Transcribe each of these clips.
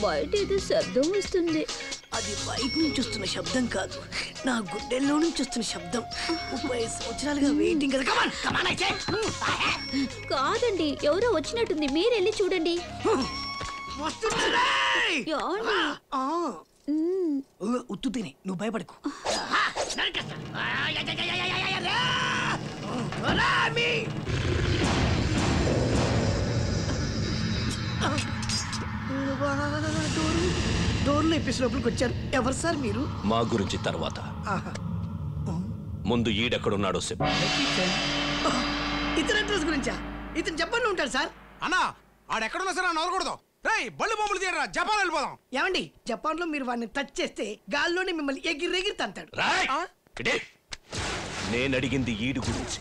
బయట ఏదో శబ్దం వస్తుంది. అది బయట నుంచి వస్తున్న శబ్దం కాదు, నా గుండెల్లో నుంచి వస్తున్న శబ్దం. 30 సంవత్సరాలుగా వెయిటింగ్ కదా. కాదండి, ఎవరో వచ్చినట్టుంది, మీరు వెళ్ళి చూడండి. ఉత్తు తిని నువ్వు భయపడకు. డోర్లు ఎప్పేసి లోపలికి వచ్చారు. ఎవరు సార్ మీరు? మా గురించి తర్వాత, ముందు ఈడెక్కడున్నాడో చెప్పు. ఇతని అడ్రస్ గురించా? ఇతను జపాన్ లో ఉంటాడు సార్. అన్నా ఆడెక్కడున్నా సరే నవ్వకూడదు. బళ్ళు బొమ్మలు తీయరా, జపాన్ వెళ్ళిపోదాం. ఏమండి, జపాన్ లో మీరు వాడిని టచ్ చేస్తే గాల్లోనే మిమ్మల్ని ఎగిరి తంతాడు. నేను అడిగింది ఈడు గురించి.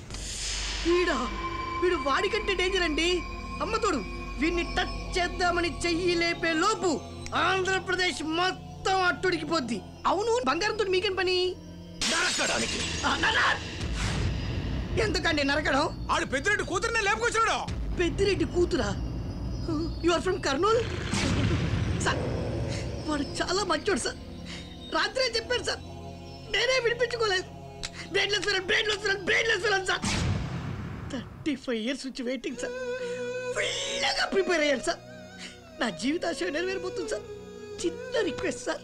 వీడు వాడికంటే డేంజర్ అండి. అమ్మతోడు వీడిని టచ్ చేద్దామని చెయ్యి లేపే లోపు ఆంధ్రప్రదేశ్ మొత్తం అట్టుడికి పోద్ది. అవును, బంగారంతో మీకేం పని? నరకడానికి. ఎందుకండి నరకడం? ఆడు పెద్దిరెడ్డి కూతురునే లేపుకొచ్చాడు. పెద్దిరెడ్డి కూతురా? You are from Kurnool? Sir వాడు చాలా మంచోడు సార్. రాత్రే చెప్పాడు సార్, నేనే విడిపించుకోలేదు. Brainless felon sir. 35 years నుంచి వెయిటింగ్ సార్. ఫుల్గా ప్రిపేర్ అయ్యాను సార్. నా జీవితాశయం నెరవేరిపోతుంది సార్. చిన్న రిక్వెస్ట్ సార్,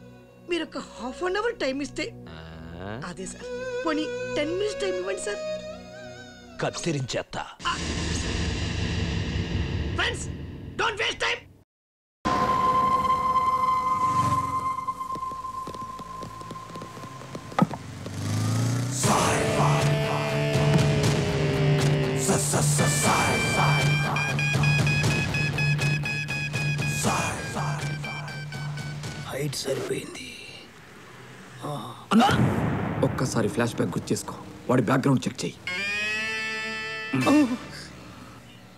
మీరు ఒక ½ an hour టైం ఇస్తే. అదే సార్, పోనీ 10 minutes టైం ఇవ్వండి సార్. కత్తిరించేస్తా. Friends, don't waste time. Height సరిపోయింది. ఒక్కసారి ఫ్లాష్ బ్యాక్ గుర్తు చేసుకో, వాడి బ్యాక్గ్రౌండ్ చెక్ చెయ్యి.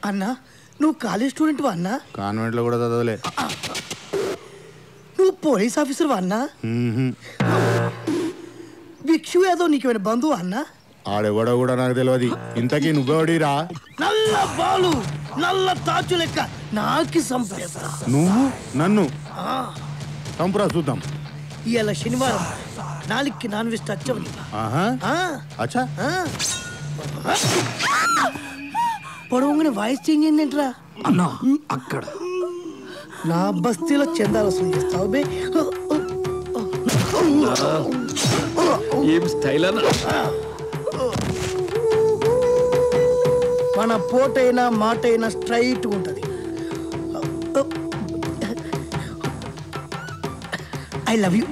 అన్నా, నువ్వు కాలేజ్ స్టూడెంట్ వా అన్నా? కాన్వెంట్ లో కూడా చదవలే. నువ్వు పోలీస్ ఆఫీసర్ వా అన్నా? భిక్షు యాదవ్ నీకేమైనా బంధువు అన్నా? ఆడెవడో కూడా నాకు తెలియదు. ఇంతకీ నువ్వెవడిరా? నల్ల బాలు, నల్ల తాచు లెక్క నాకి సంపేస్తా. నువ్వు నన్ను చంపురా చూద్దాం. ఇవాళ శనివారం, నాలుగుకి నాన్ వెజ్ టచ్ అవ్వని. అచ్చా, పొడవుగానే వాయిస్ చేంజ్ అయిందేంట్రా? అన్నా అక్కడ నా బస్తీలో చందాలు వసూలు చేస్తావు బే. ఏం స్టైల్ అన్నా? మన పోటైనా మాటైనా స్ట్రైట్ ఉంటది. I love you.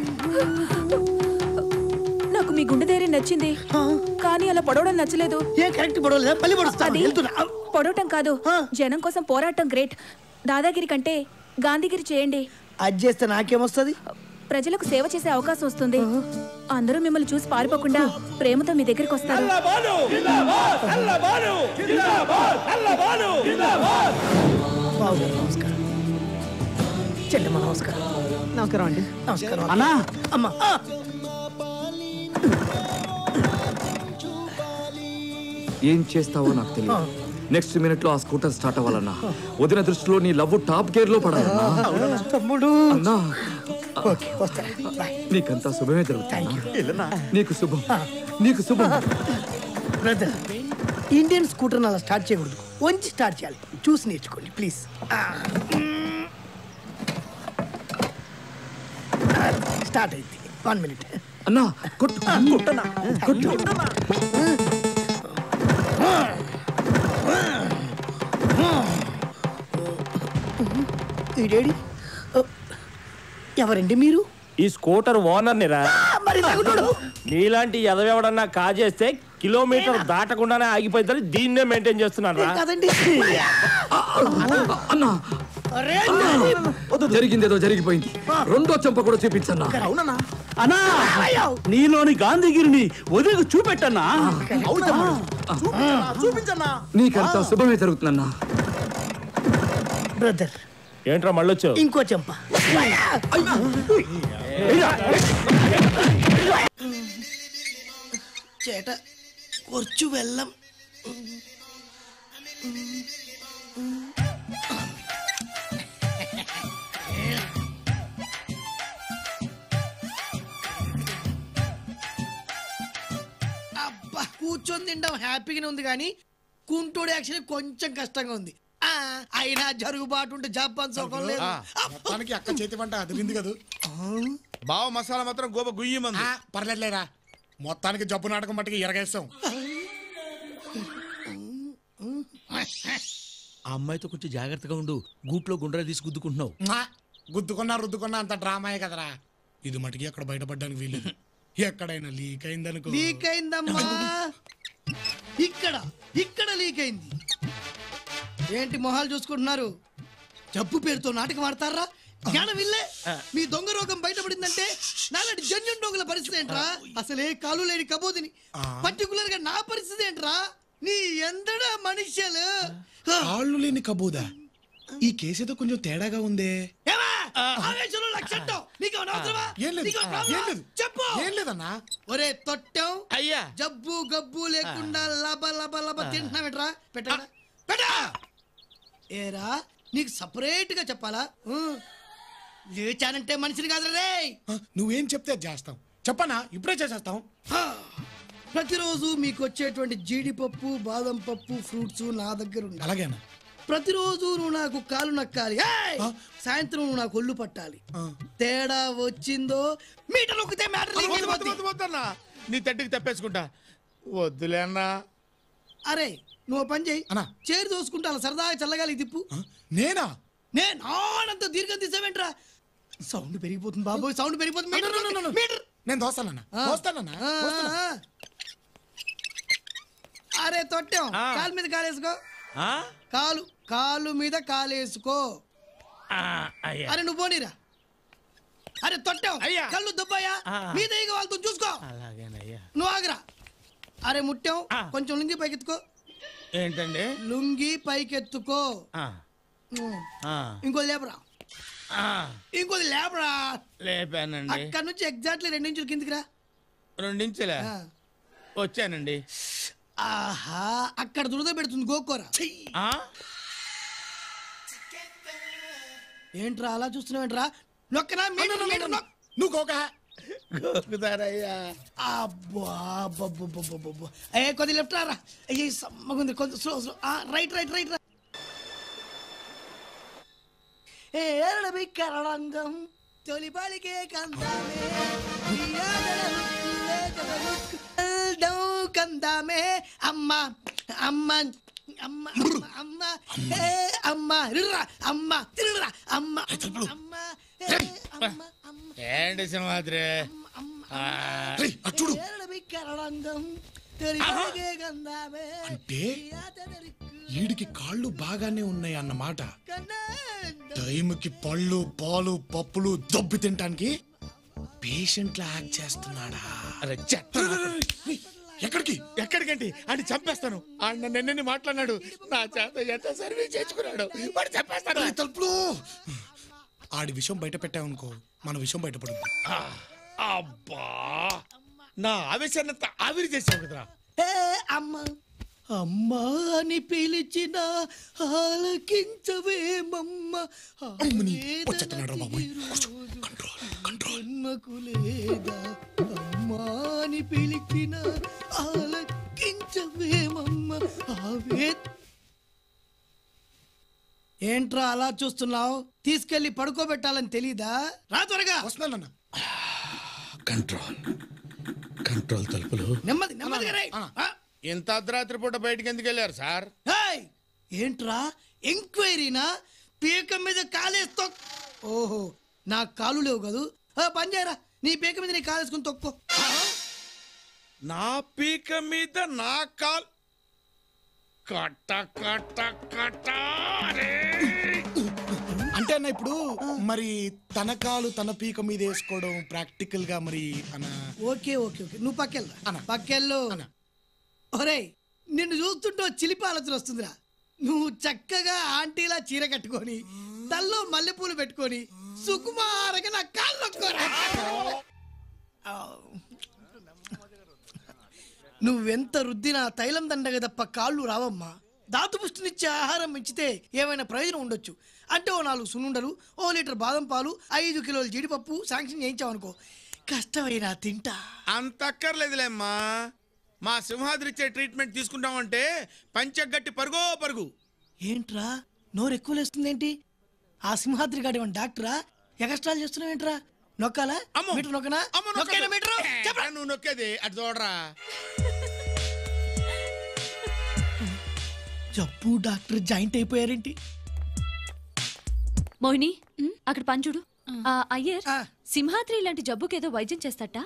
నాకు మీ గుండె ధైర్యం నచ్చింది, కానీ అలా పడవడం నచ్చలేదు. ఏ కరెక్ట్ పడవలేదా? పల్లి పడుస్తా. పడవటం కాదు, జనం కోసం పోరాటం గ్రేట్. దాదాగిరి కంటే గాంధీగిరి చేయండి. అది చేస్తే నాకేమొస్తుంది? ప్రజలకు సేవ చేసే అవకాశం వస్తుంది. అందరూ మిమ్మల్ని చూసి పారిపోకుండా ప్రేమతో మీ దగ్గరికి వస్తారు. నమస్కారం చెల్లెమ్మ. నమస్కారం. నమస్కారం అండి. నమస్కారం అన్నా. అమ్మా, ఏం చేస్తావో నాకు తెలియదు. నెక్స్ట్ మినిట్ లో ఆ స్కూటర్ స్టార్ట్ అవ్వాలన్నా. వదిన దృష్టిలో నీ లవ్ టాప్ గేర్ లో పడాలన్నా. తమ్ముడు అన్నా, వస్తా. నీకంతా శుభమే జరుగుతుంది. నీకు శుభం, నీకు శుభం. బ్రదర్, ఇండియన్ స్కూటర్ అలా స్టార్ట్ చేయకూడదు, వంచి స్టార్ట్ చేయాలి. చూసి నేర్చుకోండి ప్లీజ్. స్టార్ట్ అయింది. 1 minute. అన్నా కొట్టు, కొట్టనా, కొట్టు. ఇదేడి? ఎవరండి మీరు? ఈ స్కూటర్ ఓనర్ నిరా. నీలాంటి ఎదవెవడన్నా కాజేస్తే కిలోమీటర్ దాటకుండానే ఆగిపోయిందని దీన్నే మెయింటైన్ చేస్తున్నాను. జరిగిందేదో జరిగిపోయింది. రెండో చెంప కూడా చూపించన్నా. అన్నా, నీలోని గాంధీగిరిని వదిలికి చూపెట్టన్నా. చూపించన్నా. నీకంతా శుభమే జరుగుతుందన్నా. బ్రదర్, ఏంట్రా మళ్ళొచ్చావు? ఇంకో చెంప. ചേട്ട കുറച്ചു വെള്ളം. కూర్చొని తింటాం హ్యాపీగానే ఉంది కానీ కుంటోడు యాక్చువల్లీ కొంచెం కష్టంగా ఉంది. అయినా జరుగుబాటు ఉంటే జపాన్ సోకం లేదు. మొత్తానికి అక్క చేతి వంట అదిరింది కదా. బావ మసాలా మాత్రం గోబ గుయ్యమంది. పర్లేదులేరా, మొత్తానికి జబ్బు నాటకం మట్టుకి ఎరగేస్తాం. ఆ అమ్మాయితో కొంచెం జాగ్రత్తగా ఉండు. గూట్లో గుండ్రా తీసి గుద్దుకుంటున్నావు. గుద్దుకున్నా రుద్దుకున్నా అంత డ్రామాయే కదరా. ఇది మటుకి అక్కడ బయటపడ్డానికి వీలేదు. ఎక్కడైనా లీక్ అయిందనుకో. లీక్ అయిందమ్మా, ఇక్కడ లీక్ అయింది. ఏంటి మొహాలు చూసుకుంటున్నారు? జబ్బు పేరుతో నాటకం ఆడతారా? జ్ఞానం ఇల్లే. మీ దొంగ రోగం బయటపడిందంటే నాలాంటి జన్యున్ దొంగల పరిస్థితి ఏంట్రా? అసలే కాలు లేని కబోదిని. పర్టికులర్ గా నా పరిస్థితి ఏంట్రా? నీ ఎందడా మనుష్యులు. కాళ్ళు లేని కబోదా? ఈ కేసేదో కొంచెం తేడాగా ఉందే. చెప్పు. ఏం లేదన్నా. ఒరే తొట్టం, అయ్యా జబ్బు గబ్బు లేకుండా లబ లబ లబ తింటున్నావేట్రా? పెట్టా. ఏరా నీకు సపరేట్ గా చెప్పాలా? లేచానంటే మనిషిని కాదు రే. నువ్వేం చెప్తే చేస్తాం. చెప్పనా? ఇప్పుడే చేసేస్తాం. ప్రతిరోజు మీకు వచ్చేటువంటి జీడిపప్పు, బాదం పప్పు, ఫ్రూట్స్ నా దగ్గర ఉన్నాయి. అలాగేనా? ప్రతిరోజు నువ్వు నాకు కాలు నక్కాలి. సాయంత్రం నువ్వు నాకు ఒళ్ళు పట్టాలి. తేడా వచ్చిందో మీటర్ నొక్కితే మ్యాటర్. నీ తట్టికి తప్పేసుకుంటా. వద్దులే అన్నా. అరే నువ్వు పని చేయి, అన్నా. చేరు దోసుకుంటా సరదాగా చల్లగాలి తిప్పు. నేనా? నేను ఆనంతో దీర్ఘం తీసావేంట్రా? సౌండ్ పెరిగిపోతుంది బాబోయ్, సౌండ్ పెరిగిపోతుంది. మీటర్. నేను దోస్తానన్నా. అరే తొట్టాం, కాలు మీద కాలేసుకో. కాలు మీద కాలేసుకో. అరే నువ్వు పోనీరా. అరే తొట్టాం, కళ్ళు దుబ్బాయా మీద వాళ్ళతో చూసుకో. నువ్వు ఆగరా. అరే ముట్టాం, కొంచెం లుంగి పైకెత్తుకో. ఏంటండి? లుంగి పైకెత్తుకో. ఇంకోది లేపరా. ఇంకోది లేపరా. లేపానండి. అక్కడ నుంచి ఎగ్జాక్ట్లీ 2 ఇంచులు కిందికి రా. 2 ఇంచులే వచ్చానండి. ఆహా, అక్కడ దురద పెడుతుంది గోకోరా. ఏంట్రా అలా చూస్తున్నావేంట్రా? నొక్కనా? నువ్వు గోక. గోకుతారయ్యా. అబ్బా కొద్ది లెఫ్ట్ రా. అయ్యి సమ్మగుంది, కొంచెం స్లో. రైట్. కరణంగం తొలి బాలికే కందామే కందామే అమ్మ అమ్మ అమ్మ అమ్మ అమ్మ అమ్మ తిరురా అమ్మ అమ్మ ఏంటి సింహాద్రి? అంటే వీడికి కాళ్ళు బాగానే ఉన్నాయి అన్నమాట. టైంకి పళ్ళు, పాలు, పప్పులు దొబ్బి తినటానికి పేషెంట్ యాక్ట్ చేస్తున్నాడా? ఎక్కడికంటే అని చంపేస్తాను. ఆయన నిన్నని మాట్లాడినాడు, నా చేత ఎంత సర్వీస్ చేసుకున్నాడు. వాడు చంపేస్తాను. తలుపులు. ఆడి విషయం బయట పెట్టావనుకో, మన విషయం బయటపడుతుంది. అబ్బా, నా ఆవేశాన్ని ఆవిరి చేసావు కదరా. అమ్మ అమ్మా అని పిలిచిన ఆలకించవేమమ్మ. లేదా అమ్మా అని పిలిచిన ఆలకించవేమమ్మ. ఏంట్రా అలా చూస్తున్నావు? తీసుకెళ్లి పడుకోబెట్టాలని తెలీదా? రా త్వరగా. వస్తున్నానన్నా. కంట్రోల్ తలుపులు నెమ్మదిగా. ఇంత అర్ధరాత్రి పూట బయటికి ఎందుకు వెళ్ళారు సార్? ఏంట్రా ఎంక్వైరీనా? పీక మీద కాలేస్తో. ఓహో, నా కాలు లేవు కదూ. పని చేయరా, నీ పీక మీద నీ కాలేసుకుని తొక్కో. నా పీక మీద నా కాల్ కట్ట. అంటే అన్న ఇప్పుడు మరి తన కాలు తన పీక మీద వేసుకోవడం ప్రాక్టికల్ గా మరి అన్న. ఓకే నువ్వు పక్కెళ్ళు. ఒరే నిన్ను చూస్తుంటే చిలిపి ఆలోచన వస్తుందిరా. నువ్వు చక్కగా ఆంటీలా చీర కట్టుకొని తల్లో మల్లెపూలు పెట్టుకొని సుకుమారగా నా కాళ్ళు నొక్కోరా. నువ్వెంత రుద్దినా తైలం దండగ తప్ప కాళ్ళు రావమ్మా. దాతుపుష్టినిచ్చే ఆహారం ఇచ్చితే ఏమైనా ప్రయోజనం ఉండొచ్చు అంటే 4 సున్నుండలు, 1 లీటర్ బాదం పాలు, 5 కిలోల జీడిపప్పు శాంక్షన్ చేయించావనుకో, కష్టమైనా తింటా. అంత అక్కర్లేదులేమ్మా. మా సింహాద్రి ఇచ్చే ట్రీట్మెంట్ తీసుకుంటామంటే పంచగట్టి పరుగో పరుగు. ఏంట్రా నోరు ఎక్కువ లేస్తుందేంటి? ఆ సింహాద్రి గాడి డాక్టరా? ఎక్స్ట్రా చేస్తున్నావేంట్రా? నొక్కాలా? మీటర్ నొక్కనా? నొక్కేనా మీటర్? చెప్పరా నువ్వు నొక్కేది అటు చూడరా. జబ్బు డాక్టర్ జాయింట్ అయిపోయారేంటి? మోహిని అక్కడ పంచుడు. అయ్యర్ సింహాద్రి ఇలాంటి జబ్బుకి ఏదో వైద్యం చేస్తాట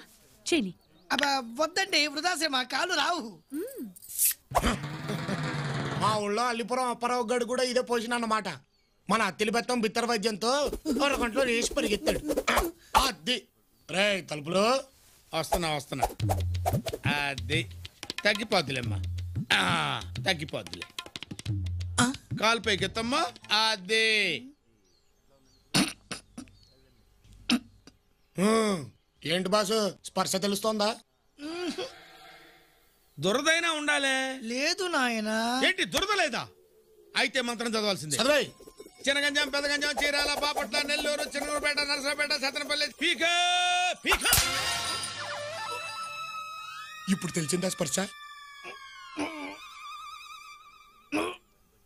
చేయని. అబ్బా వద్దండి, వృధాశ్రమ కాలు రావు. మా ఊళ్ళో అల్లిపురం అప్పారావు గడు కూడా ఇదే పోసిన అన్నమాట. మన అత్తిలిబెత్తం బిత్తర వైద్యంతో గంటలో వేసి పరిగెత్తాడు. అది రే తలుపులు వస్తున్నా అది తగ్గిపోద్దులేమ్మా, తగ్గిపోద్దులే. కాలు పైకెత్తమ్మా. అదే ఏంటి బాసు స్పర్శ తెలుస్తోందా? దురదైనా ఉండాలే. లేదు నాయనా. ఏంటి దురద లేదా? అయితే మంత్రం చదవాల్సిందే. చదివాయి. చినగంజం, పెదగంజం, చీరాల, బాపట్ల, నెల్లూరు, చిన్నూరుపేట, నరసరాపేట, సత్తెనపల్లి, పీక పీక. ఇప్పుడు తెలిసిందా స్పర్శ?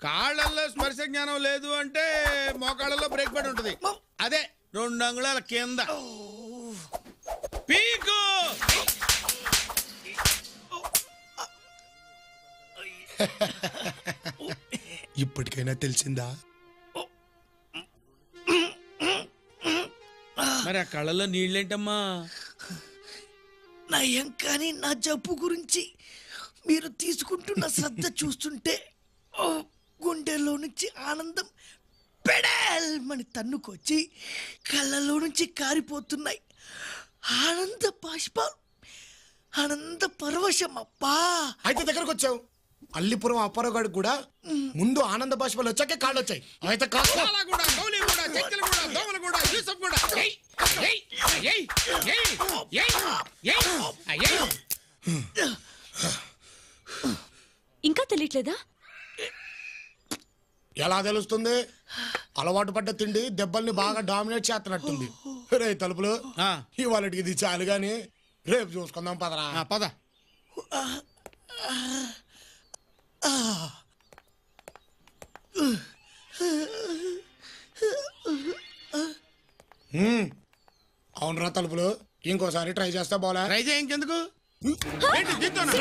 కాళ్ళల్లో స్పర్శ జ్ఞానం లేదు అంటే మోకాళ్ళలో బ్రేక్ పడి ఉంటది. అదే 2 అంగుళాల కింద పీకు. ఇప్పటికైనా తెలిసిందా? మరి ఆ కళ్ళలో నీళ్ళేంటమ్మా? నయం కానీ నా జబ్బు గురించి మీరు తీసుకుంటున్న శ్రద్ధ చూస్తుంటే గుండెల్లో నుంచి ఆనందం పెడల్మని తన్నుకొచ్చి కళ్ళలో నుంచి కారిపోతున్నాయి ఆనంద బాష్పాలు. ఆనంద పరవశం అప్పా. అయితే దగ్గరకు వచ్చావు. అల్లిపురం అప్పారావు గడికి కూడా ముందు ఆనంద బాష్పాలు వచ్చాకే కాళ్ళు వచ్చాయి. అయితే ఇంకా తెలియట్లేదా? ఎలా తెలుస్తుంది? అలవాటు పడ్డ తిండి దెబ్బల్ని బాగా డామినేట్ చేస్తున్నట్టుంది. రే తలుపులు ఇవాళకి ఇది చాలు గాని రేపు చూసుకుందాం పదరా. పద. అవునరా తలుపులు, ఇంకోసారి ట్రై చేస్తా బోలా. ట్రై చేయ ఇంకెందుకు? ఏంటి దీంతోనా?